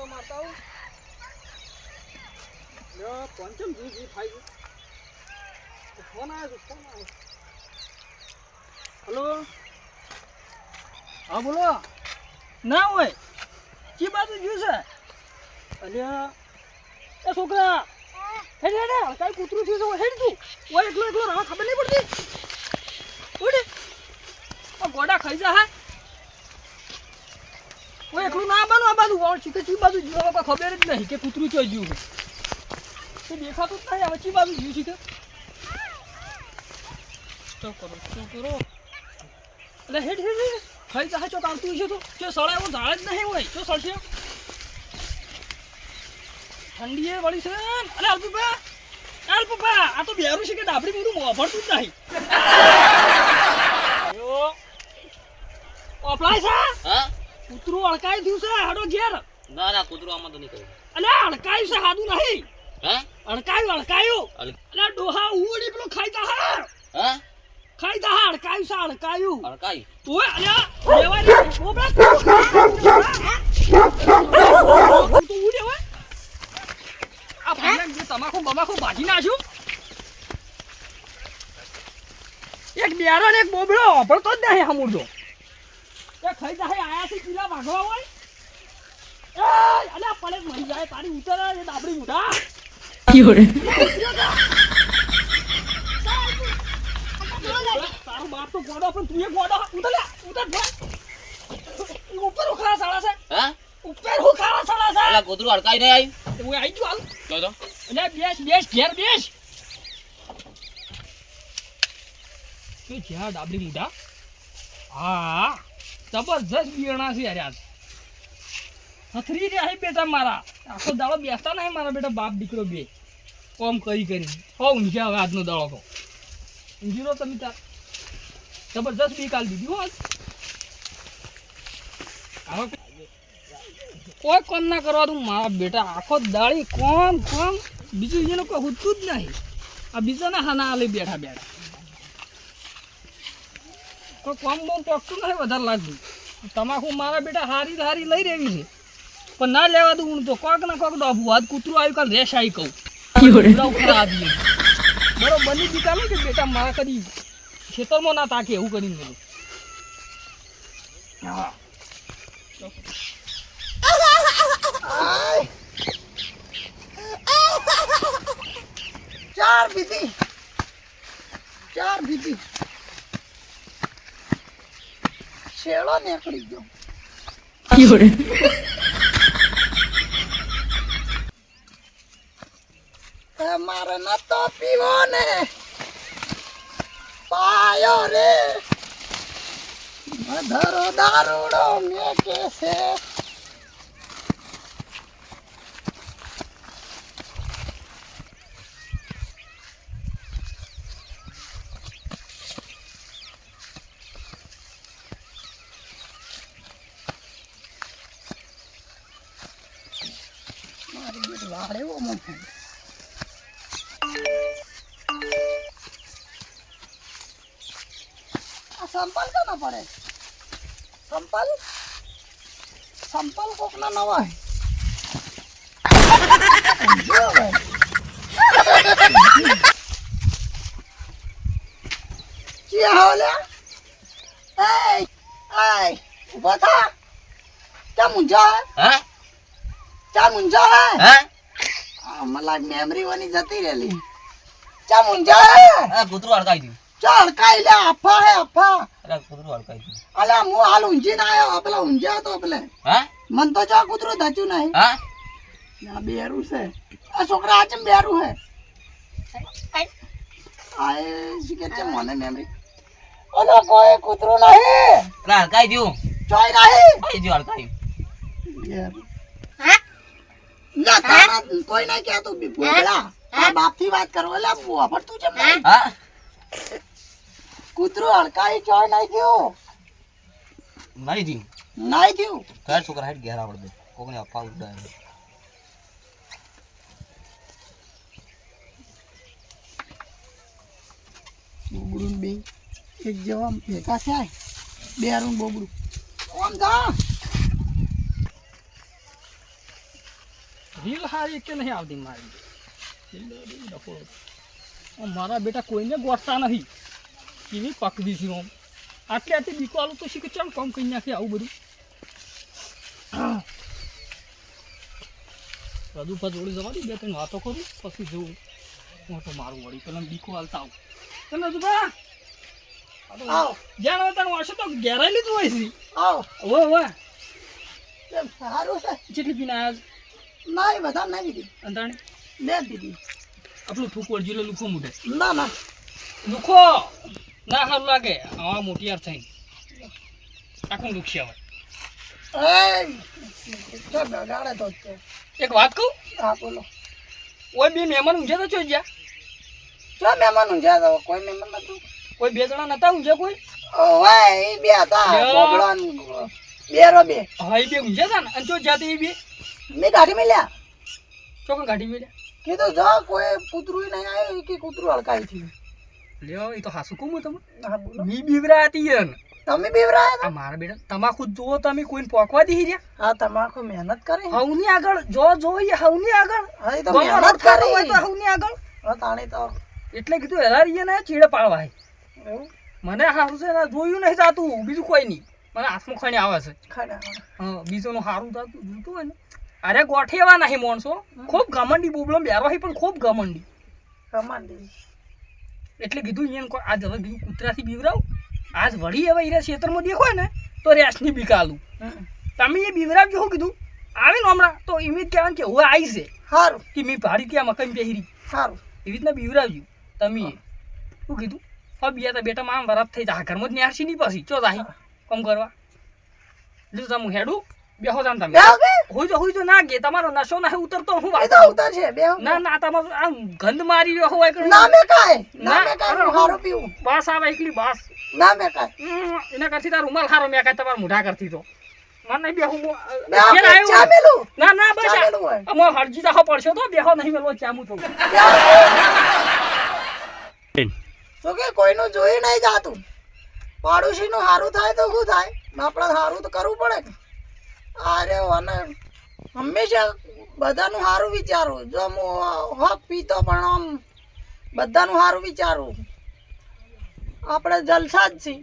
આટો મારતા હું લ્યો પંચમ જી ફાઈ ફોન આવ્યો. હલો હા બોલો. ના હોય કી બાજુ ગયું છે અલ્યા એ છોકરા હેડ હેડ કઈ કૂતરું થયું છે હેડ તું ઓય એકલો એકલો રાહ ખબર નહીં પડતી ઓડે આ ગોડા ખાઈ જા હે ઓય એકલું ના બાનું આ બાજુ કોણ છે કી બાજુ જીવા બાપા ખબર જ નહીં કે કૂતરું ચોઈ ગયું છે તે દેખાતું જ નહીં હવે કી બાજુ ગયું છે કે તો કરો એટલે હેડ હેડ ખાઈ જા ચો કાંતું છે તો જો સળા એવો ઝાડ જ નહીં હોય જો સળશે ઠંડી એ વળી છે અરે અલ્પા આ તો બેરું છે કે ડાબડી મોરું મોફળતું જ નહીં અયો ઓફલાય છે હા કૂતરું અળકાઈ થયું છે હાડો ઘેર ના ના કૂતરું આમાં તો નહીં કર્યું અલે અળકાયું છે હાદું નહીં હા અળકાયું અલે ડોહા ઉડી પેલો ખાઈ જા હા ખાઈ જા અળકાયું અડકાઈ ઓય અલે દેવાની ઓબળા તું ઉડે હોય આ ભાઈ જે તમાકુ ભાજી નાખ્યું એક બેરો ને એક બોબડો ભળતો જ નહીં હમુરજો એ ખાઈ જાય આયા છે પીલા ભાગવા હોય એ અલે પડે મરી જાય તારી ઉતર એ ડાબડી મુઢા તારો બાપ તો ગોડો પણ તું એ ગોડો ઉતર ઉપર ઉખા સાળા છે હા ઉપર ઉખા સાળા છે અલા કૂતરું અડકાઈ નહીં આવી હું આવી ગયો જો જો અલે બેસ ઘેર બેસ કે જ્યાં ડાબડી મુઢા હા જબરજસ્ત બિયાણા છે યાર આજ હથરી રે હે બેટા મારા આખો દાડો બેસતા નહીં મારા બેટા બાપ દીકરો બે કોમ કરી હો ઊંઘ્યા હવે આજનો દાડો તો ઊંઘી રો તમે તાર જબરજસ્ત બી કાલ દીધી હો હવે કોઈ કોમ ના કરવાનું મારા બેટા આખો દાડી કોમ બીજું એનું કોઈ હોતું જ નહીં આ બીજાના હાના આલી બેઠા કોઈ કોમ બોમ પકતું નહીં વધારે લાગતું તમાકુ મારા બેટા હારી લઈ રહેવી છે પણ ના લેવા દઉં તો કોક ના કોક ડોબું આજ કૂતરું આવ્યું કાલ રેશ આવી કહું બરોબર બની દીધા કે બેટા મારા કદી ખેતરમાં ના તાકે એવું કરીને મેલું હા ચાર બીતી શેળો નીકળી ગયો મારે નતો પીવો ને પાયો રે ધરો દારૂડો મેકે છે વાળે ઓ મો संपल का ना पड़े संपल कोक ना नवा है क्या होले ए उभा था क्या मुंजा है હા क्या मुंजा है હા मला मेमरी वनी जती रहली क्या मुंजा है આ કૂતરું અડકાઈ ગયું चल कायले अफा है अफा અલા કૂતરું અડકાઈ ગયું अला मु हाल ऊंची ना आयो अपला ऊंचा तो अपले હા मन तो जा कुतरो दचू नहीं હા ना बेरू से आ छोकरा आचम बेरू है आए सिके चे मने मेमरी ओला कोई कुतरो नहीं અલા અડકાઈ ગયું ચોય नहीं અડકાઈ ગયું અડકાઈ हां ना तारा कोई नहीं क्या तू भी बोला आ बाप थी बात करो ओला बुआ पर तू जम नहीं હા कुतरो हड़काई ચોય नहीं क्यों નહીં જી नहीं क्यों ઘર છોકરા હેડ ઘેર આવડ દે કોકને અફા ઉડાય બોબડું બે એક જેવા ભેગા થાય બે આરું બોબડું ઓમ જા રીલ હારી કે નહીં આવતી મારી ડફો. મારા બેટા કોઈને ગોઠતા નથી કેવી પકડી છે આમ આટલી બીકો આલું તો શીખે ચાલ કામ કરી નાખે આવું બધું રદુફા જોડી જવાની બે ત્રણ વાતો કરું પછી જોઉં મોટો મારું વળી પેલા બીકો હાલતા આવું ચાલ રદુફા જ્યાં તને વાંચો તો ઘેરાઈ લીધું હોય છે ઓવે સારું છે જેટલી પીને આવ્યા નહીં બધા નહીં દીધી અંતાણી બે દીધી આપણું થૂકવડ જીલો લુખો મૂઢે ના ના લુખો ના સારું લાગે આવા મોટી યાર થઈ આખું લુખશે હવે બગાડે તો છે એક વાત કહું હા બોલો ઓય બે મહેમાન ઊંઝા તો ચો જ્યાં જો મહેમાન ઊંઝા તો કોઈ મહેમાન નતું કોઈ બે જણા નતા ઊંઝા કોઈ ઓવે એ બે હતા લ્યો. બોબડો ને બેરો બે હા એ બે ઊંઝા હતા ને અને ચો જાતે એ બે મેં ગાડી મેલ્યા ચોકન કાઢી મેળ્યા કીધું જો કોઈ કૂતરું નહીં આવ્યું કે કૂતરું હડકાઈ થયું લ્યો એ તો હાસુ કહું તમે હા બોલો મી બીવરા હતી યાર તમે બેવરાયા આ મારા બેટા તમાકુ જુઓ તમે કોઈને પોકવા દી રહ્યા હતા હા તમાકુ મહેનત કરી હવની આગળ જો જોઈએ હવની આગળ હા એ તો ગમે મહેનત રડતો હોય કરી તો હવની આગળ હા તાણી તો એટલે કીધું હેરારીએ ને ચીડે પાડવા હે એવું મને સારું છે ને જોયું નહીં જાતું બીજું કોઈ નહીં મને હાથમાં ખાણી આવે છે ખાડા હા બીજોનું સારું થતું જોતું હોય ને અરે ગોઠે એવા નહીં માણસો ખૂબ ઘમંડી બોબલો બેરો હોય પણ ખૂબ ઘમંડી કમાન્ડી એટલે કીધું અહીંયા કોઈ આજ હવે બીજું કૂતરાથી બીવરાવ આજ વળી હવે હીરા ક્ષેત્રમાં દેખો ને તો રેસની બીક આલું તમે એ બીવરાવજો શું કીધું આવે ને હમણાં તો ઇમેજ કહેવાનું કે હવે આવી છે સારું કે મેં ભાડી ત્યાં મકાઈ પહેરી સારું એવી રીતના બીવરાવજો તમે શું કીધું હવે બીજા તો બેટા માં વરાપ થઈ જા ઘરમાં જ ન્યારસી નહીં પછી ચો જાહી કમ કરવા લીધું તમે હેડું બેહો જાન તમે બેહો કે હોય તો ના ગે તમારો નશો ના ઉતરતો હું એ વાત તો ઉતર છે બે ના ના તમારો આમ ગંધ મારી રહ્યો હોય કે ના મે કાય ના ના, મે કાય અરે, હારું પીવું બાસ આવે એકલી બાસ ના મે કાય એના કરતી તાર રૂમાલ હારો મેં કાંઈ તમારા મોઢા કરતી તો મને નહીં બેહું બે ઘેર આવ્યો ચા મેલું ના ના બસ ચા મેલું હોય અમાર હરજી દાખો પડશો તો બેહો નહીં મેલો ચામું તો તો કે કોઈનું જોઈ નહીં જાતું પાડોશીનું હારું થાય તો શું થાય આપણે હારું તો કરવું પડે ને અરે અને હંમેશા બધાનું હારું વિચારું જો હું હક પીતો પણ આમ બધાનું હારું વિચારું આપણે જલસા જ છીએ